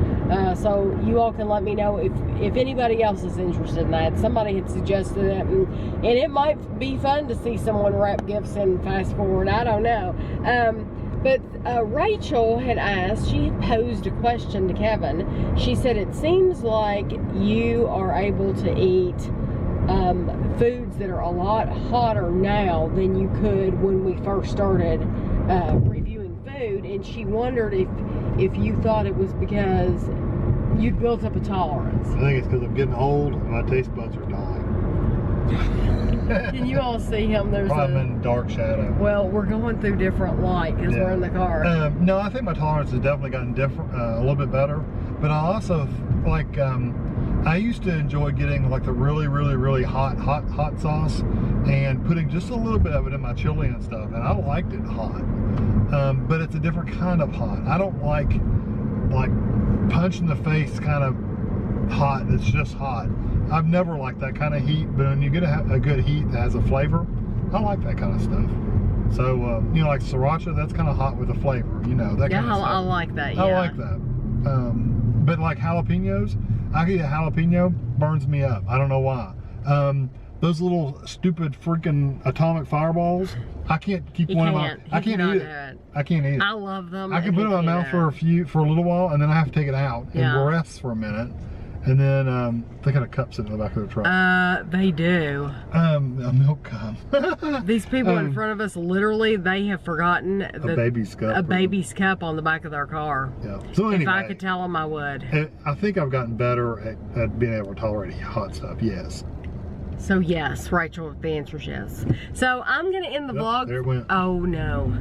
So you all can let me know if anybody else is interested in that. Somebody had suggested it, and it might be fun to see someone wrap gifts and fast forward. I don't know. But Rachel had asked, she had posed a question to Kevin. She said, it seems like you are able to eat foods that are a lot hotter now than you could when we first started reviewing food, and she wondered if you thought it was because you'd built up a tolerance. I think it's because I'm getting old and my taste buds are dying. Can you all see him? I'm in dark shadow. Well, we're going through different light because we're in the car. No, I think my tolerance has definitely gotten different, a little bit better. But I also like, I used to enjoy getting like the really hot sauce and putting just a little bit of it in my chili and stuff, and I liked it hot. But it's a different kind of hot. I don't like punch in the face kind of hot that's just hot. I've never liked that kind of heat, but when you get a good heat that has a flavor, I like that kind of stuff. So, like sriracha, that's kind of hot with a flavor, that kind of stuff. I like that, yeah. I like that. But like jalapenos, I eat a jalapeno, burns me up. I don't know why. Those little stupid freaking atomic fireballs, I can't keep one in my. I can't eat it. I can't eat it. I love them. I can put it in my mouth for a little while, and then I have to take it out and rest for a minute. And then they got a cup sitting in the back of the truck. They do. A milk cup. These people in front of us, literally, they have forgotten a baby's cup. A baby's cup on the back of their car. Yeah. So anyway, if I could tell them, I would. I think I've gotten better at being able to tolerate hot stuff. Yes. So yes, Rachel, the answer is yes. So I'm gonna end the vlog. There it went. Oh no.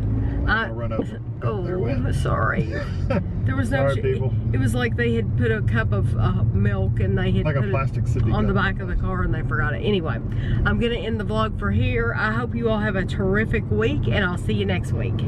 I'll run over. Oh, there it went. Sorry. There was no. Sorry, people. It was like they had put a cup of milk and they had like put a plastic sippy on cup. the back of the car and they forgot it. Anyway, I'm gonna end the vlog for here. I hope you all have a terrific week and I'll see you next week.